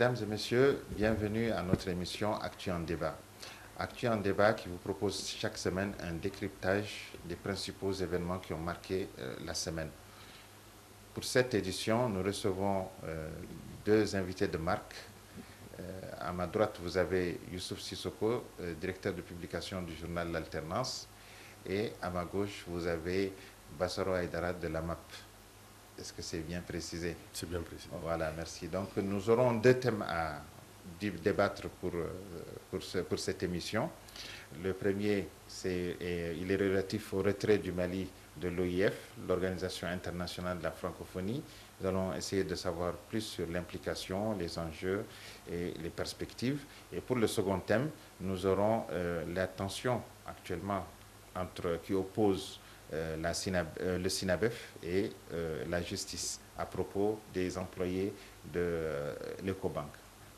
Mesdames et messieurs, bienvenue à notre émission Actu en débat. Actu en débat qui vous propose chaque semaine un décryptage des principaux événements qui ont marqué la semaine. Pour cette édition, nous recevons deux invités de marque. À ma droite, vous avez Youssouf Sissoko, directeur de publication du journal L'Alternance. Et à ma gauche, vous avez Bassaro Aïdara de la MAP. Est-ce que c'est bien précisé? C'est bien précisé. Voilà, merci. Donc, nous aurons deux thèmes à débattre pour cette émission. Le premier, il est relatif au retrait du Mali de l'OIF, l'Organisation internationale de la francophonie. Nous allons essayer de savoir plus sur l'implication, les enjeux et les perspectives. Et pour le second thème, nous aurons la tension actuellement qui oppose le SINABEF et la justice à propos des employés de l'Ecobank.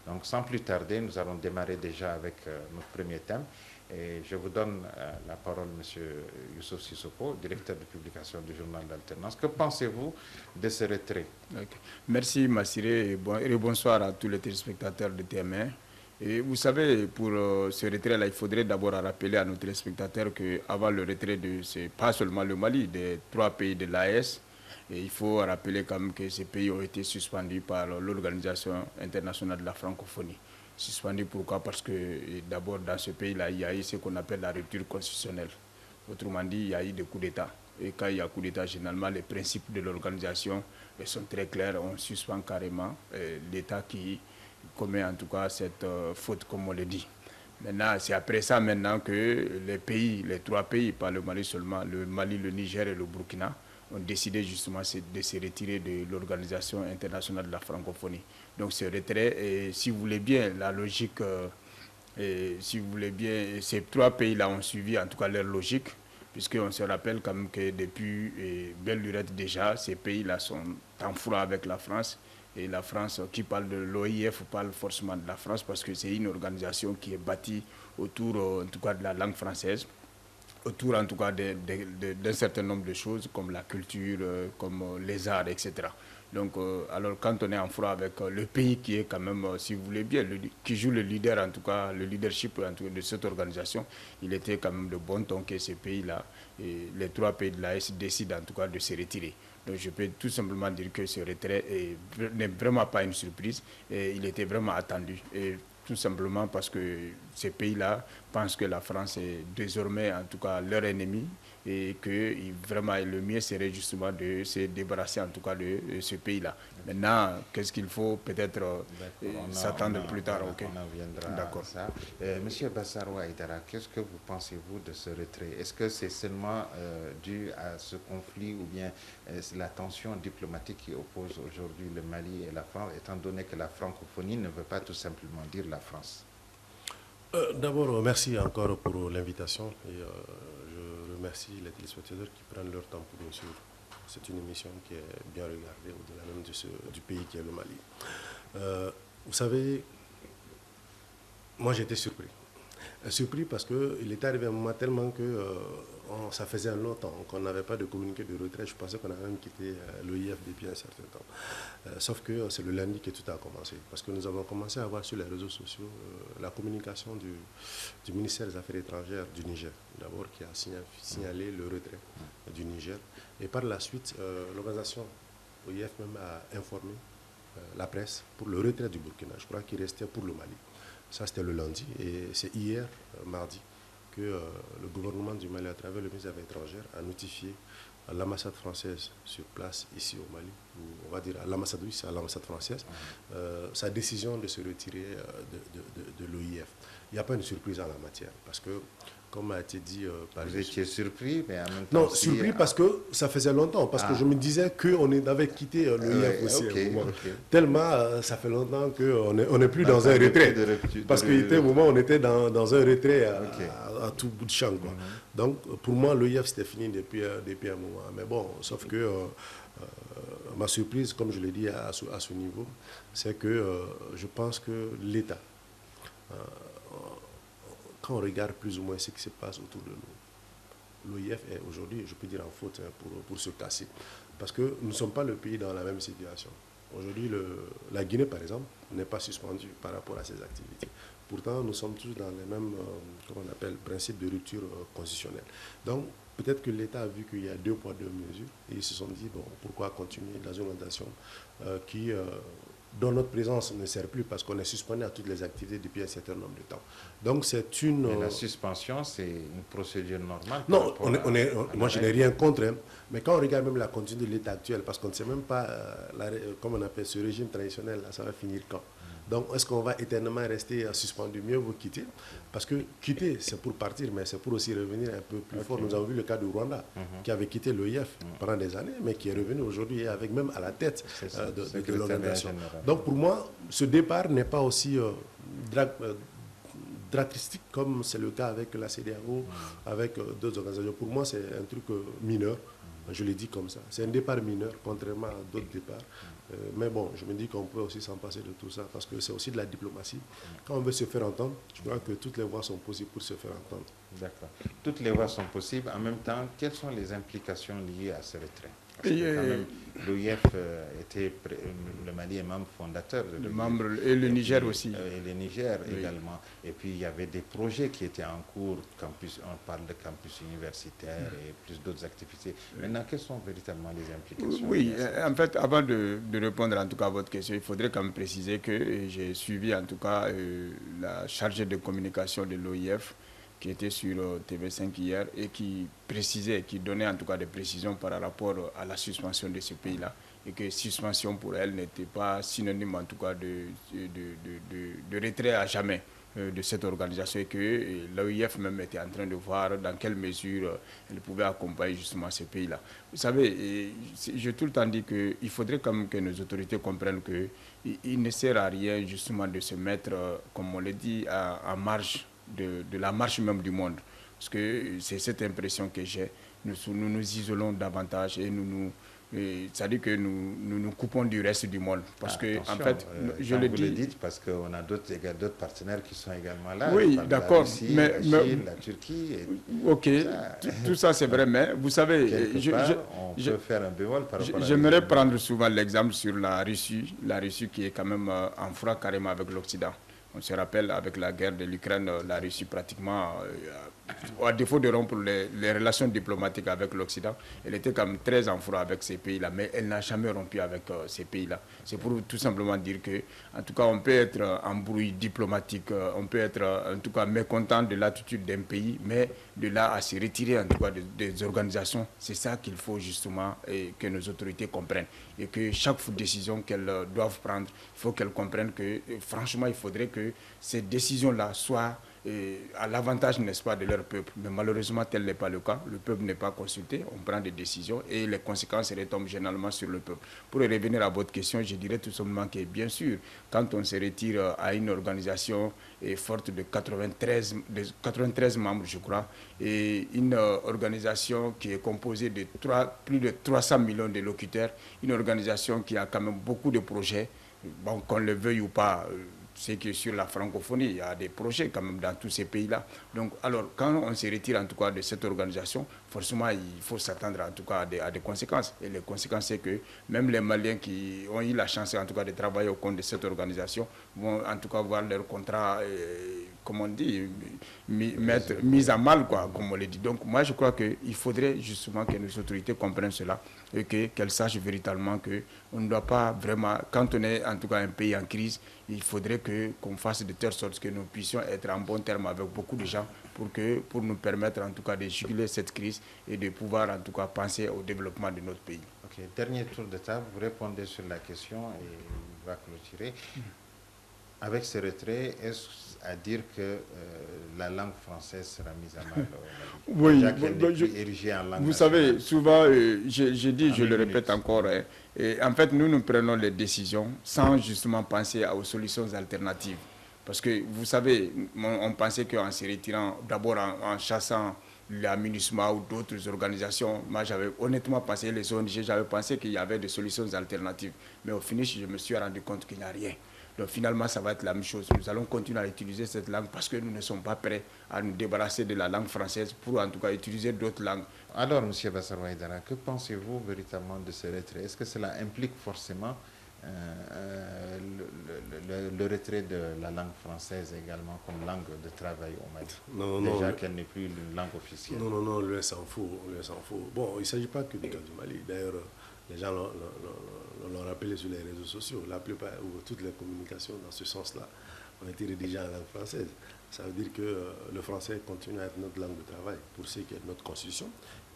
Donc sans plus tarder, nous allons démarrer déjà avec notre premier thème. Et je vous donne la parole, M. Youssouf Sissoko, directeur de publication du journal L'Alternance. Que pensez-vous de ce retrait? Merci Massiré et bonsoir à tous les téléspectateurs de TM1. Et vous savez, pour ce retrait-là, il faudrait d'abord rappeler à nos téléspectateurs qu'avant le retrait c'est pas seulement le Mali, des 3 pays de l'AES, et il faut rappeler quand même que ces pays ont été suspendus par l'Organisation internationale de la francophonie. Suspendus pourquoi? Parce que d'abord dans ce pays-là, il y a eu ce qu'on appelle la rupture constitutionnelle. Autrement dit, il y a eu des coups d'État. Et quand il y a coup d'État, généralement, les principes de l'organisation sont très clairs. On suspend carrément l'État qui commet en tout cas cette faute, comme on le dit. Maintenant, c'est après ça maintenant que les 3 pays, pas le Mali seulement, le Mali, le Niger et le Burkina, ont décidé justement de se retirer de l'Organisation internationale de la francophonie. Donc ce retrait, et si vous voulez bien, la logique, si vous voulez bien, ces 3 pays-là ont suivi en tout cas leur logique, puisqu'on se rappelle quand même que depuis belle lurette déjà, ces pays-là sont en froid avec la France. Et la France, qui parle de l'OIF, parle forcément de la France parce que c'est une organisation qui est bâtie autour, en tout cas, de la langue française, autour, en tout cas, d'un certain nombre de choses, comme la culture, comme les arts, etc. Donc, alors, quand on est en froid avec le pays qui est quand même, si vous voulez bien, qui joue le leader, en tout cas, le leadership en tout cas, de cette organisation, il était quand même de bon ton que ces pays-là, les 3 pays de l'AES décident en tout cas de se retirer. Donc je peux tout simplement dire que ce retrait n'est vraiment pas une surprise et il était vraiment attendu. Et tout simplement parce que ces pays-là pensent que la France est désormais en tout cas leur ennemi et que vraiment le mieux serait justement de se débarrasser en tout cas de ce pays-là. Maintenant, qu'est-ce qu'il faut peut-être s'attendre plus tard? On en viendra à ça. Monsieur Bassaro Aïdara, qu'est-ce que vous pensez-vous de ce retrait? Est-ce que c'est seulement dû à ce conflit ou bien la tension diplomatique qui oppose aujourd'hui le Mali et la France, étant donné que la francophonie ne veut pas tout simplement dire la France? D'abord, merci encore pour l'invitation et je remercie les téléspectateurs qui prennent leur temps pour nous suivre. C'est une émission qui est bien regardée au-delà même du pays qui est le Mali. Vous savez, moi j'étais surpris. Surpris parce qu'il est arrivé un moment tellement que ça faisait longtemps qu'on n'avait pas de communiqué de retrait. Je pensais qu'on avait même quitté l'OIF depuis un certain temps. Sauf que c'est le lundi que tout a commencé. Parce que nous avons commencé à voir sur les réseaux sociaux la communication du ministère des Affaires étrangères du Niger, d'abord, qui a signalé le retrait du Niger. Et par la suite, l'organisation OIF même a informé la presse pour le retrait du Burkina. Je crois qu'il restait pour le Mali. Ça, c'était le lundi. Et c'est hier, mardi, que le gouvernement du Mali, à travers le ministère des Affaires étrangères, a notifié à l'ambassade française sur place, ici au Mali, ou on va dire à l'ambassade, oui, c'est à l'ambassade française, sa décision de se retirer de l'OIF. Il n'y a pas une surprise en la matière, parce que, comme a été dit par... Vous étiez surpris, mais en même temps... Non, surpris parce que ça faisait longtemps, parce que je me disais qu'on avait quitté l'OIF aussi. Tellement ça fait longtemps qu'on n'est plus dans un retrait. Parce qu'il était un moment où on était dans un retrait à tout bout de champ. Quoi. Donc, pour moi, l'OIF, c'était fini depuis un moment. Mais bon, sauf que ma surprise, comme je l'ai dit à ce niveau, c'est que je pense que l'État... quand on regarde plus ou moins ce qui se passe autour de nous, l'OIF est aujourd'hui, je peux dire, en faute pour se casser. Parce que nous ne sommes pas le pays dans la même situation. Aujourd'hui, la Guinée, par exemple, n'est pas suspendue par rapport à ses activités. Pourtant, nous sommes tous dans les mêmes, comment on appelle, principes de rupture constitutionnelle. Donc, peut-être que l'État a vu qu'il y a 2 poids, 2 mesures, et ils se sont dit, bon, pourquoi continuer dans une orientation dont notre présence ne sert plus parce qu'on est suspendu à toutes les activités depuis un certain nombre de temps. Donc, c'est une... Mais la suspension, c'est une procédure normale. Non, moi je n'ai rien contre, hein, mais quand on regarde même la continuité de l'État actuel, parce qu'on ne sait même pas, comment on appelle ce régime traditionnel, là, ça va finir quand. Donc, est-ce qu'on va éternellement rester suspendu? Mieux vaut quitter. Parce que quitter, c'est pour partir, mais c'est pour aussi revenir un peu plus fort. Nous avons vu le cas du Rwanda, qui avait quitté l'OIF pendant des années, mais qui est revenu aujourd'hui avec même à la tête de l'organisation. Donc, pour moi, ce départ n'est pas aussi drastique comme c'est le cas avec la CEDEAO, avec d'autres organisations. Pour moi, c'est un truc mineur. Je l'ai dit comme ça. C'est un départ mineur, contrairement à d'autres départs. Mais bon, je me dis qu'on peut aussi s'en passer de tout ça, parce que c'est aussi de la diplomatie. Quand on veut se faire entendre, je crois que toutes les voies sont possibles pour se faire entendre. D'accord. Toutes les voies sont possibles. En même temps, quelles sont les implications liées à ce retrait? Parce que quand même, l'OIF était, le Mali est membre fondateur de l'OIF. Et le Niger aussi. Et le Niger également. Et puis il y avait des projets qui étaient en cours, campus, on parle de campus universitaire et plus d'autres activités. Maintenant, quelles sont véritablement les implications? Oui, en fait, avant de répondre en tout cas à votre question, il faudrait quand même préciser que j'ai suivi en tout cas la chargée de communication de l'OIF qui était sur TV5 hier et qui précisait, qui donnait en tout cas des précisions par rapport à la suspension de ce pays-là. Et que suspension pour elle n'était pas synonyme en tout cas de retrait à jamais de cette organisation, et que l'OIF même était en train de voir dans quelle mesure elle pouvait accompagner justement ce pays-là. Vous savez, j'ai tout le temps dit qu'il faudrait quand même que nos autorités comprennent qu'il ne sert à rien justement de se mettre, comme on l'a dit, en marge de la marche même du monde. Parce que c'est cette impression que j'ai. Nous nous isolons davantage et c'est-à-dire que nous coupons du reste du monde. Parce que, en fait, je le dis. Vous le dites parce qu'on a d'autres partenaires qui sont également là. Oui, d'accord. La Russie, la Chine, la Turquie. Ok, tout ça c'est vrai, mais vous savez, on peut faire un bémol par rapport à... J'aimerais prendre souvent l'exemple sur la Russie qui est quand même en froid carrément avec l'Occident. On se rappelle, avec la guerre de l'Ukraine, la Russie pratiquement, à défaut de rompre les relations diplomatiques avec l'Occident, elle était quand même très en froid avec ces pays-là, mais elle n'a jamais rompu avec ces pays-là. C'est pour tout simplement dire que, en tout cas, on peut être en bruit diplomatique, on peut être en tout cas mécontent de l'attitude d'un pays, mais de là à se retirer en tout cas des organisations, c'est ça qu'il faut justement que nos autorités comprennent. Et que chaque décision qu'elles doivent prendre, il faut qu'elles comprennent que, franchement, il faudrait que ces décisions-là soient à l'avantage, n'est-ce pas, de leur peuple. Mais malheureusement, tel n'est pas le cas. Le peuple n'est pas consulté, on prend des décisions et les conséquences retombent généralement sur le peuple. Pour revenir à votre question, je dirais tout simplement que, bien sûr, quand on se retire à une organisation forte de 93 membres, je crois, et une organisation qui est composée de plus de 300 millions de locuteurs, une organisation qui a quand même beaucoup de projets, bon, qu'on le veuille ou pas, c'est que sur la francophonie, il y a des projets quand même dans tous ces pays-là. Donc, alors, quand on se retire en tout cas de cette organisation, forcément, il faut s'attendre en tout cas à des conséquences. Et les conséquences, c'est que même les Maliens qui ont eu la chance en tout cas de travailler au compte de cette organisation vont en tout cas voir leur contrat, comme on dit, mis à mal, quoi, comme on le dit. Donc, moi, je crois qu'il faudrait justement que nos autorités comprennent cela et qu'elles sachent véritablement qu'on ne doit pas vraiment, quand on est en tout cas un pays en crise, il faudrait qu'on fasse de telle sorte que nous puissions être en bon terme avec beaucoup de gens pour nous permettre en tout cas de juguler cette crise et de pouvoir en tout cas penser au développement de notre pays. Ok, dernier tour de table, vous répondez sur la question et on va clôturer. Avec ce retrait, est-ce à dire que la langue française sera mise à mal Oui, vous savez, souvent, je dis, je le répète encore, et en fait, nous prenons les décisions sans justement penser aux solutions alternatives. Parce que, vous savez, on pensait qu'en se retirant, d'abord en chassant la MINUSMA ou d'autres organisations, moi j'avais honnêtement pensé, les ONG, j'avais pensé qu'il y avait des solutions alternatives. Mais au finish, je me suis rendu compte qu'il n'y a rien. Donc finalement, ça va être la même chose. Nous allons continuer à utiliser cette langue parce que nous ne sommes pas prêts à nous débarrasser de la langue française pour en tout cas utiliser d'autres langues. Alors, M. Bassar Ouaïdara, que pensez-vous véritablement de ce retrait? Est-ce que cela implique forcément le retrait de la langue française également comme langue de travail au Mali. Non, Déjà qu'elle n'est plus une langue officielle. Non, lui, s'en fout. Bon, il ne s'agit pas que du cas du Mali. D'ailleurs, les gens l'ont rappelé sur les réseaux sociaux. La plupart, ou toutes les communications dans ce sens-là ont été rédigées en langue française. Ça veut dire que le français continue à être notre langue de travail pour ce qui est de notre constitution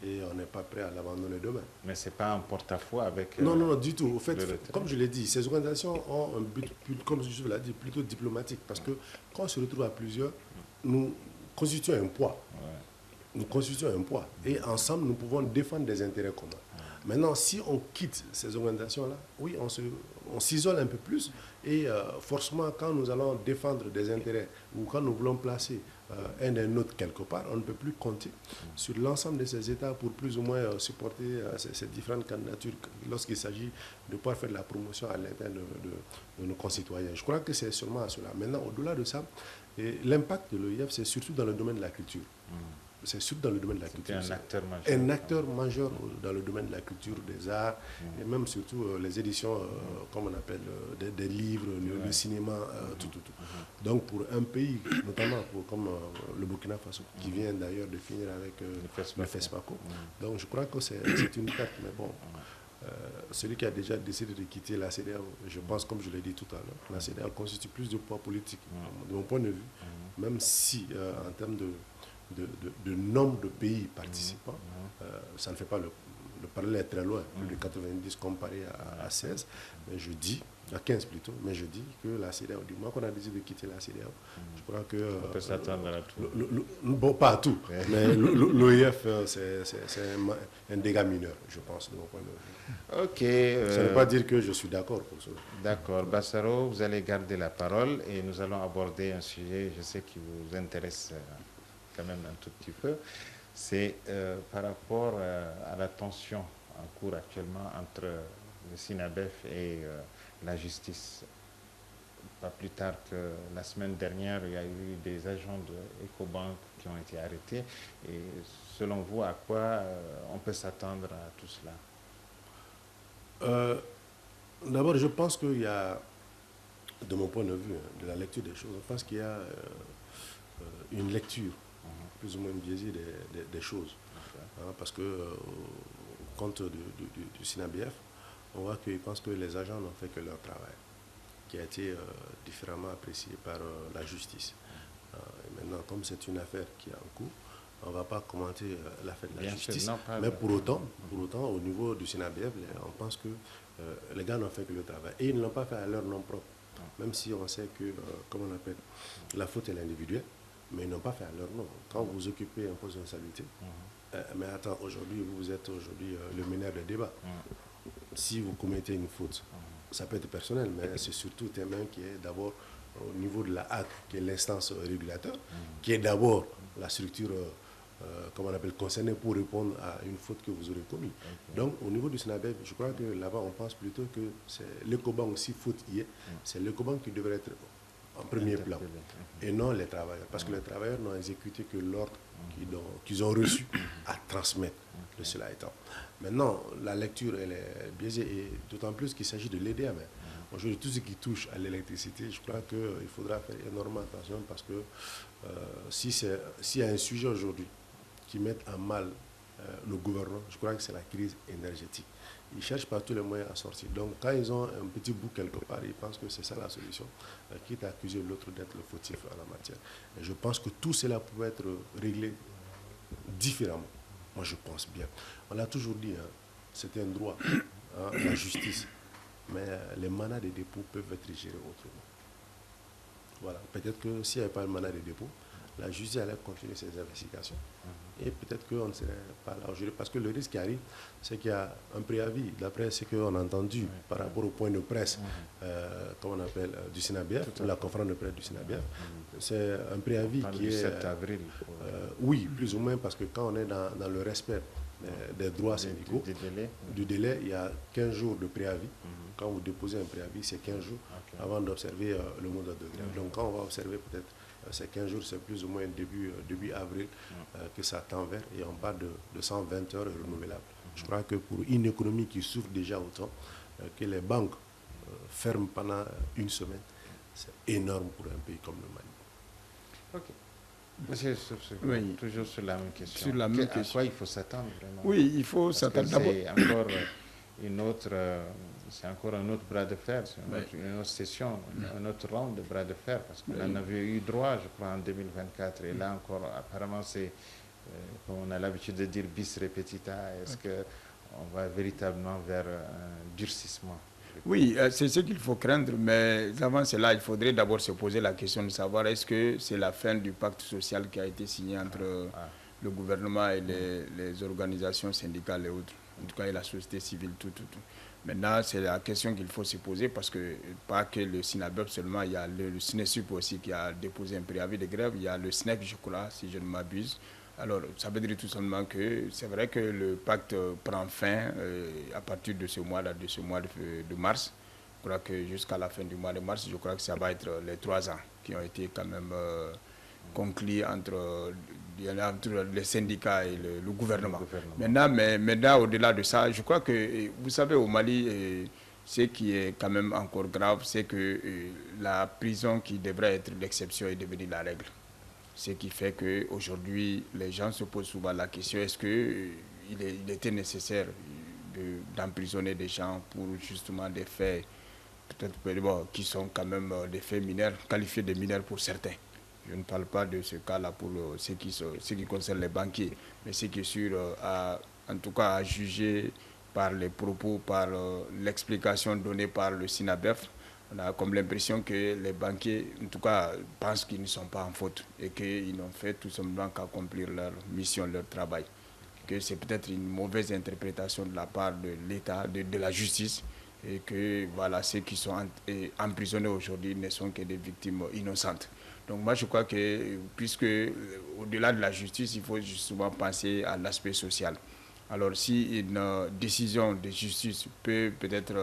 et on n'est pas prêt à l'abandonner demain. Mais ce n'est pas un porte-à-faux avec... Non, du tout. Au fait, comme je l'ai dit, ces organisations ont un but, comme je l'ai dit, plutôt diplomatique parce que quand on se retrouve à plusieurs, nous constituons un poids. Ouais. Nous constituons un poids et ensemble, nous pouvons défendre des intérêts communs. Maintenant, si on quitte ces organisations-là, oui, on s'isole un peu plus et forcément, quand nous allons défendre des intérêts ou quand nous voulons placer un et un autre quelque part, on ne peut plus compter sur l'ensemble de ces États pour plus ou moins supporter ces différentes candidatures lorsqu'il s'agit de pouvoir faire de la promotion à l'intérieur de nos concitoyens. Je crois que c'est seulement à cela. Maintenant, au-delà de ça, l'impact de l'OIF, c'est surtout dans le domaine de la culture. C'est surtout dans le domaine de la culture. C'est un acteur majeur. Un acteur majeur dans le domaine de la culture, des arts, et même surtout les éditions, comme on appelle, des livres, le cinéma, tout. Donc pour un pays, notamment comme le Burkina Faso, qui vient d'ailleurs de finir avec le FESPACO, donc je crois que c'est une perte, mais bon. Celui qui a déjà décidé de quitter la CEDEAO, je pense, comme je l'ai dit tout à l'heure, la CEDEAO constitue plus de poids politique, de mon point de vue, même si en termes de nombre de pays participants, ça ne fait pas le parallèle est très loin, plus de 90 comparé à 16, mais je dis, à 15 plutôt, mais je dis que la CEDEAO, du moment qu'on a décidé de quitter la CEDEAO, je crois que... on peut s'attendre à tout. Bon, pas à tout, mais l'OIF, c'est un dégât mineur, je pense, de mon point de vue. Ok. Ça ne veut pas dire que je suis d'accord pour cela. D'accord. Bassaro, vous allez garder la parole et nous allons aborder un sujet, je sais, qui vous intéresse quand même un tout petit peu. C'est par rapport à la tension en cours actuellement entre le SINABEF et la justice. Pas plus tard que la semaine dernière, il y a eu des agents de Ecobank qui ont été arrêtés. Et selon vous, à quoi on peut s'attendre à tout cela? D'abord, je pense qu'il y a, de mon point de vue, de la lecture des choses, je pense qu'il y a une lecture plus ou moins biaisée des choses. Parce que, compte du SINABEF, on voit qu'ils pensent que les agents n'ont fait que leur travail, qui a été différemment apprécié par la justice. Et maintenant, comme c'est une affaire qui est en cours, on ne va pas commenter l'affaire de la justice. Sûr, non, mais pour autant, au niveau du SINABEF, on pense que les gars n'ont fait que le travail. Et ils ne l'ont pas fait à leur nom propre. Même si on sait que, comme on appelle, la faute est individuelle, mais ils n'ont pas fait à leur nom. Quand vous occupez un poste de responsabilité, mais attends, aujourd'hui, vous êtes aujourd'hui le meneur de débat. Si vous commettez une faute, ça peut être personnel, mais c'est surtout un main qui est d'abord au niveau de la HAC, qui est l'instance régulateur, qui est d'abord la structure, comme on appelle, concernée pour répondre à une faute que vous aurez commise. Donc, au niveau du SINABEF, je crois que là-bas, on pense plutôt que c'est l'Ecobank, si faute y est, c'est l'Ecobank qui devrait être en premier plan, et non les travailleurs, parce que les travailleurs n'ont exécuté que l'ordre qu'ils ont reçu à transmettre, de cela étant. Maintenant, la lecture, elle est biaisée, et d'autant plus qu'il s'agit de l'EDA. Aujourd'hui, tout ce qui touche à l'électricité, je crois qu'il faudra faire énormément attention, parce que s'il y a un sujet aujourd'hui qui met en mal le gouvernement, je crois que c'est la crise énergétique. Ils cherchent par tous les moyens à sortir. Donc, quand ils ont un petit bout quelque part, ils pensent que c'est ça la solution, quitte à accuser l'autre d'être le fautif en la matière. Et je pense que tout cela peut être réglé différemment. Moi, je pense bien. On l'a toujours dit, c'est un droit, la justice. Mais les mandats de dépôt peuvent être gérés autrement. Voilà. Peut-être que s'il n'y avait pas le mandat de dépôt, la justice allait continuer ses investigations. Et peut-être qu'on ne serait pas là aujourd'hui. Parce que le risque qui arrive, c'est qu'il y a un préavis, d'après ce qu'on a entendu par rapport au point de presse, comme on appelle, du SINABEF, la conférence de presse du SINABEF. C'est un préavis qui est... 7 avril. Oui, plus ou moins, parce que quand on est dans le respect des droits syndicaux, du délai, il y a 15 jours de préavis. Quand vous déposez un préavis, c'est 15 jours avant d'observer le mot de grève. Donc quand on va observer peut-être ces 15 jours, c'est plus ou moins début avril que ça tend vers, et on parle de 120 heures renouvelables. Je crois que pour une économie qui souffre déjà autant, que les banques ferme pendant une semaine, c'est énorme pour un pays comme le Mali. Ok. Monsieur, Oui. toujours sur la même question. Sur la même À question. quoi il faut s'attendre vraiment? Oui, il faut Parce que s'attendre d'abord. c'est encore c'est encore un autre bras de fer, c'est Oui. une autre session, un autre round de bras de fer, parce qu'on en avait eu droit, je crois, en 2024, et là encore, apparemment, c'est, comme on a l'habitude de dire, bis repetita. Est-ce qu'on va véritablement vers un durcissement? Oui, c'est ce qu'il faut craindre, mais avant cela, il faudrait d'abord se poser la question de savoir est-ce que c'est la fin du pacte social qui a été signé entre le gouvernement et les organisations syndicales et autres, en tout cas et la société civile, tout. Maintenant, c'est la question qu'il faut se poser parce que pas que le SINABEP seulement, il y a le SNESUP aussi qui a déposé un préavis de grève, il y a le SNEC, je crois, si je ne m'abuse. Alors, ça veut dire tout simplement que c'est vrai que le pacte prend fin à partir de ce mois de mars. Je crois que jusqu'à la fin du mois de mars, je crois que ça va être les 3 ans qui ont été quand même conclus entre les syndicats et le gouvernement. Maintenant, au-delà de ça, je crois que, vous savez, au Mali, ce qui est quand même encore grave, c'est que la prison qui devrait être l'exception est devenue la règle. Ce qui fait qu'aujourd'hui, les gens se posent souvent la question, est-ce qu'il était nécessaire d'emprisonner des gens pour justement des faits peut-être qui sont quand même des faits mineurs, qualifiés de mineurs pour certains. Je ne parle pas de ce cas-là pour ce qui concerne les banquiers, mais ce qui est sûr, en tout cas à juger par les propos, par l'explication donnée par le SINABEF, on a comme l'impression que les banquiers, en tout cas, pensent qu'ils ne sont pas en faute et qu'ils n'ont fait tout simplement qu'accomplir leur mission, leur travail. Que c'est peut-être une mauvaise interprétation de la part de l'État, de la justice, et que voilà, ceux qui sont emprisonnés aujourd'hui ne sont que des victimes innocentes. Donc moi je crois que, puisque au-delà de la justice, il faut justement penser à l'aspect social. Alors si une décision de justice peut peut-être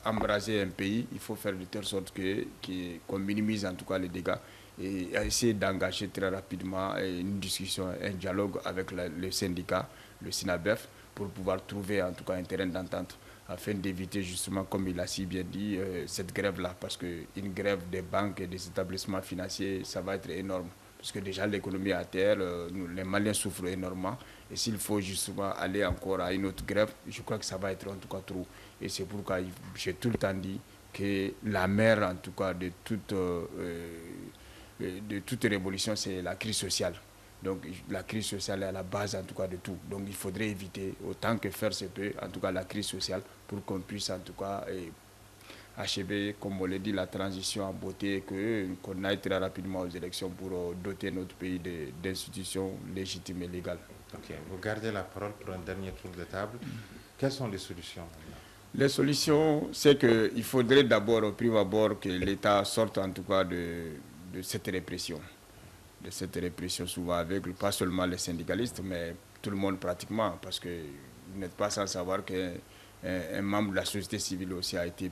embraser un pays, il faut faire de telle sorte qu'on minimise en tout cas les dégâts et essayer d'engager très rapidement une discussion, un dialogue avec le syndicat, le SINABEF, pour pouvoir trouver en tout cas un terrain d'entente afin d'éviter justement, comme il a si bien dit, cette grève-là, parce qu'une grève des banques et des établissements financiers, ça va être énorme. Parce que déjà l'économie est à terre, les Maliens souffrent énormément. Et s'il faut justement aller encore à une autre grève, je crois que ça va être en tout cas trop. Et c'est pourquoi j'ai tout le temps dit que la mère en tout cas de toute révolution, c'est la crise sociale. Donc la crise sociale est à la base en tout cas de tout. Donc il faudrait éviter autant que faire se peut, en tout cas la crise sociale, pour qu'on puisse en tout cas achever, comme on l'a dit, la transition en beauté et qu'on aille très rapidement aux élections pour doter notre pays d'institutions légitimes et légales. Ok, vous gardez la parole pour un dernier tour de table. Quelles sont les solutions maintenant? Les solutions, c'est qu'il faudrait d'abord, au prime abord, que l'État sorte en tout cas de cette répression. De cette répression souvent aveugle, pas seulement les syndicalistes, mais tout le monde pratiquement, parce que vous n'êtes pas sans savoir qu'un membre de la société civile aussi a été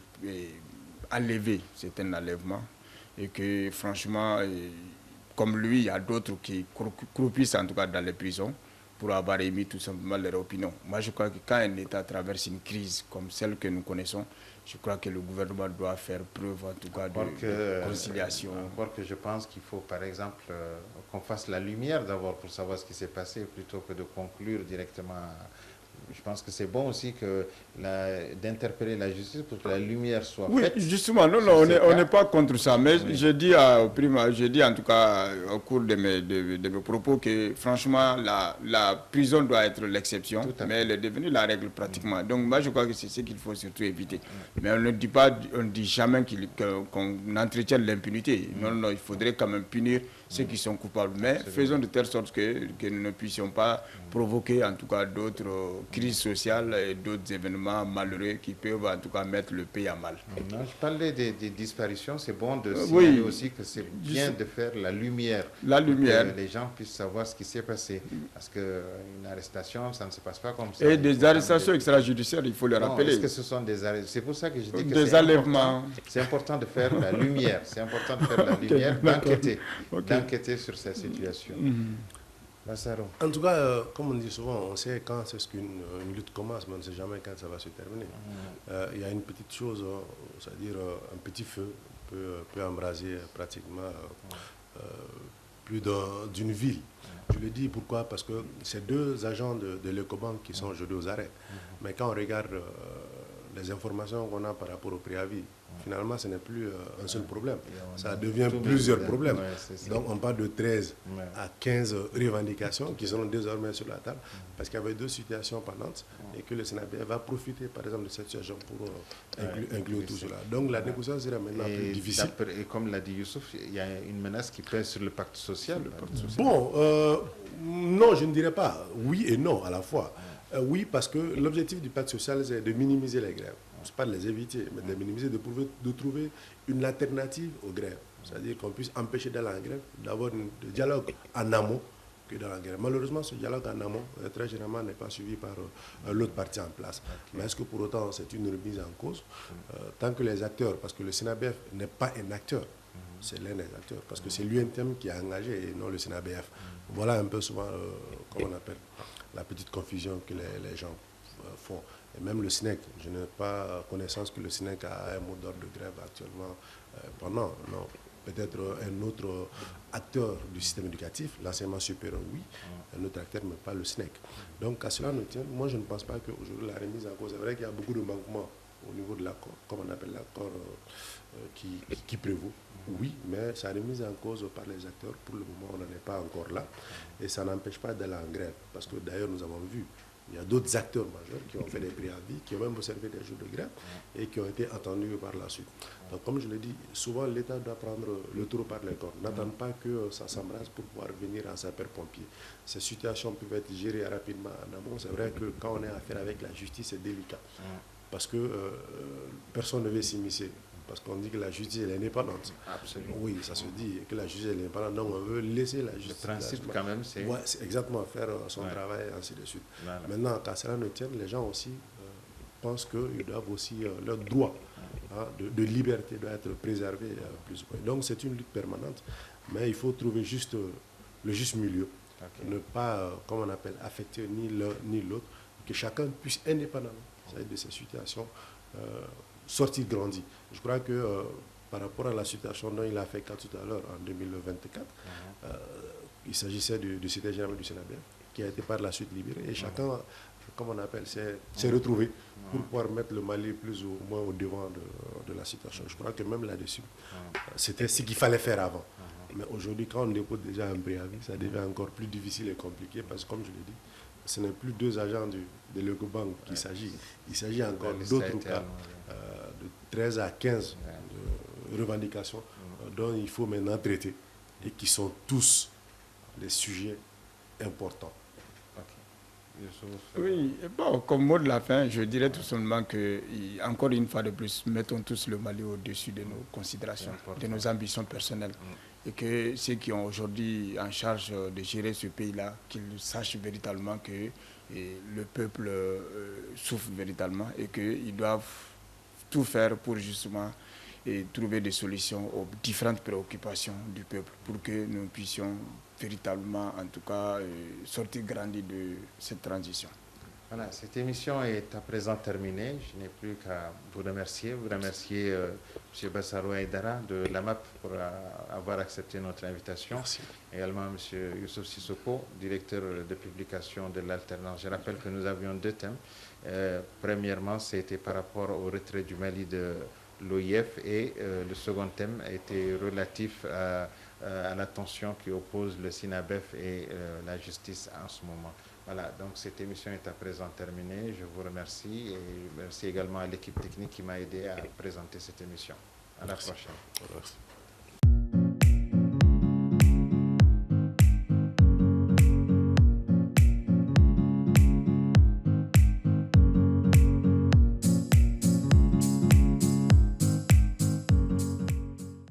enlevé, c'est un enlèvement, et que franchement, comme lui, il y a d'autres qui croupissent en tout cas dans les prisons pour avoir émis tout simplement leur opinion. Moi, je crois que quand un État traverse une crise comme celle que nous connaissons, je crois que le gouvernement doit faire preuve en tout cas de conciliation. Encore que je pense qu'il faut par exemple qu'on fasse la lumière d'abord pour savoir ce qui s'est passé plutôt que de conclure directement. Je pense que c'est bon aussi d'interpeller la justice pour que la lumière soit faite. Oui, justement, non, on n'est pas contre ça. Mais oui. je dis en tout cas au cours de mes propos que franchement, la prison doit être l'exception, mais elle est devenue la règle pratiquement. Donc moi, je crois que c'est ce qu'il faut surtout éviter. Mais on ne dit jamais qu'on entretienne l'impunité. Non, il faudrait quand même punir ceux qui sont coupables. Mais faisons de telle sorte que nous ne puissions pas provoquer en tout cas d'autres crises sociales et d'autres événements malheureux qui peuvent en tout cas mettre le pays à mal. Non, je parlais des disparitions, c'est bon de signaler aussi que c'est bien de faire la lumière. La lumière. Pour que les gens puissent savoir ce qui s'est passé. Parce qu'une arrestation, ça ne se passe pas comme ça. Et des arrestations extrajudiciaires, il faut le rappeler. Est-ce que ce sont des arrestations? C'est pour ça que je dis que des enlèvements. C'est important de faire la lumière. C'est important de faire la lumière, d'enquêter sur cette situation. Bassaro. En tout cas, comme on dit souvent, on sait quand c'est qu'une une lutte commence, mais on ne sait jamais quand ça va se terminer. Il y a une petite chose, c'est-à-dire un petit feu peut embraser pratiquement plus d'une ville. Je le dis pourquoi? Parce que c'est deux agents de l'Ecobank qui sont aujourd'hui aux arrêts. Mais quand on regarde les informations qu'on a par rapport au préavis, finalement, ce n'est plus un seul problème. Ça devient plusieurs problèmes. Donc, on parle de 13 à 15 revendications qui seront désormais sur la table parce qu'il y avait deux situations pendantes et que le Sénat va profiter, par exemple, de cette situation pour inclure tout cela. Donc, la négociation sera maintenant plus difficile. Et comme l'a dit Youssouf, il y a une menace qui pèse sur le pacte social. Bon, non, je ne dirais pas oui et non à la fois. Oui, parce que l'objectif du pacte social, c'est de minimiser les grèves. Ce n'est pas de les éviter, mais de les minimiser, de trouver une alternative aux grèves. C'est-à-dire qu'on puisse empêcher d'aller en grève, d'avoir un dialogue en amont que dans la grève. Malheureusement, ce dialogue en amont, très généralement, n'est pas suivi par l'autre partie en place. Mais est-ce que pour autant, c'est une remise en cause? Tant que les acteurs, parce que le SENABF n'est pas un acteur, c'est l'un des acteurs, parce que c'est l'UNTM qui a engagé et non le SENABF. Voilà un peu souvent, comment on appelle, la petite confusion que les gens font. Et même le SNEC, je n'ai pas connaissance que le SNEC a un mot d'ordre de grève actuellement pendant. Non, peut-être un autre acteur du système éducatif, l'enseignement supérieur, oui, un autre acteur, mais pas le SNEC. Donc à cela nous tient, moi je ne pense pas qu'aujourd'hui la remise en cause, c'est vrai qu'il y a beaucoup de manquements au niveau de l'accord, comme on appelle l'accord qui prévaut. Oui, mais sa remise en cause par les acteurs, pour le moment, on n'en est pas encore là. Et ça n'empêche pas d'aller en grève. Parce que d'ailleurs, nous avons vu, il y a d'autres acteurs majeurs qui ont fait des préavis, qui ont même observé des jours de grève et qui ont été entendus par la suite. Donc, comme je l'ai dit, souvent l'État doit prendre le taureau par les cornes. N'attendre pas que ça s'embrasse pour pouvoir venir en sapeur-pompier. Ces situations peuvent être gérées rapidement en amont. C'est vrai que quand on est à affaire avec la justice, c'est délicat. Parce que personne ne veut s'immiscer. Parce qu'on dit que la justice est indépendante. Absolument. Oui, ça se dit que la justice est indépendante. Donc on veut laisser la justice. Le principe, quand même, c'est. Ouais, c'est exactement faire son travail, ainsi de suite. Voilà. Maintenant, quand cela ne tienne, les gens aussi pensent qu'ils doivent aussi, leur droit de liberté doit être préservé plus ou moins. Donc c'est une lutte permanente, mais il faut trouver juste le juste milieu. Ne pas, comme on appelle, affecter ni l'un ni l'autre, que chacun puisse indépendamment de ces situations sortir grandi. Je crois que par rapport à la situation dont il a fait cas tout à l'heure, en 2024, il s'agissait du secrétaire général du SENABF, qui a été par la suite libéré, et chacun, comme on appelle, s'est retrouvé pour pouvoir mettre le Mali plus ou moins au devant de la situation. Je crois que même là-dessus, c'était ce qu'il fallait faire avant. Mais aujourd'hui, quand on dépose déjà un préavis, ça devient encore plus difficile et compliqué, parce que, comme je l'ai dit, ce n'est plus deux agents de l'Ecobank qu'il s'agit. Il s'agit encore d'autres cas, de 13 à 15 de revendications dont il faut maintenant traiter et qui sont tous des sujets importants. Oui, bon, comme mot de la fin, je dirais tout simplement que, encore une fois de plus, mettons tous le Mali au-dessus de nos considérations, de nos ambitions personnelles. Et que ceux qui ont aujourd'hui en charge de gérer ce pays-là, qu'ils sachent véritablement que le peuple souffre véritablement et qu'ils doivent tout faire pour justement trouver des solutions aux différentes préoccupations du peuple pour que nous puissions véritablement, en tout cas, sortir grandis de cette transition. Voilà, cette émission est à présent terminée. Je n'ai plus qu'à vous remercier. M. Bassaro Aïdara de l'AMAP pour avoir accepté notre invitation. Merci. Également M. Youssouf Sissoko, directeur de publication de l'Alternance. Je rappelle que nous avions deux thèmes. Premièrement, c'était par rapport au retrait du Mali de l'OIF et le second thème était relatif à la tension qui oppose le SENABF et la justice en ce moment. Voilà, donc cette émission est à présent terminée. Je vous remercie et merci également à l'équipe technique qui m'a aidé à présenter cette émission. À la prochaine. Merci.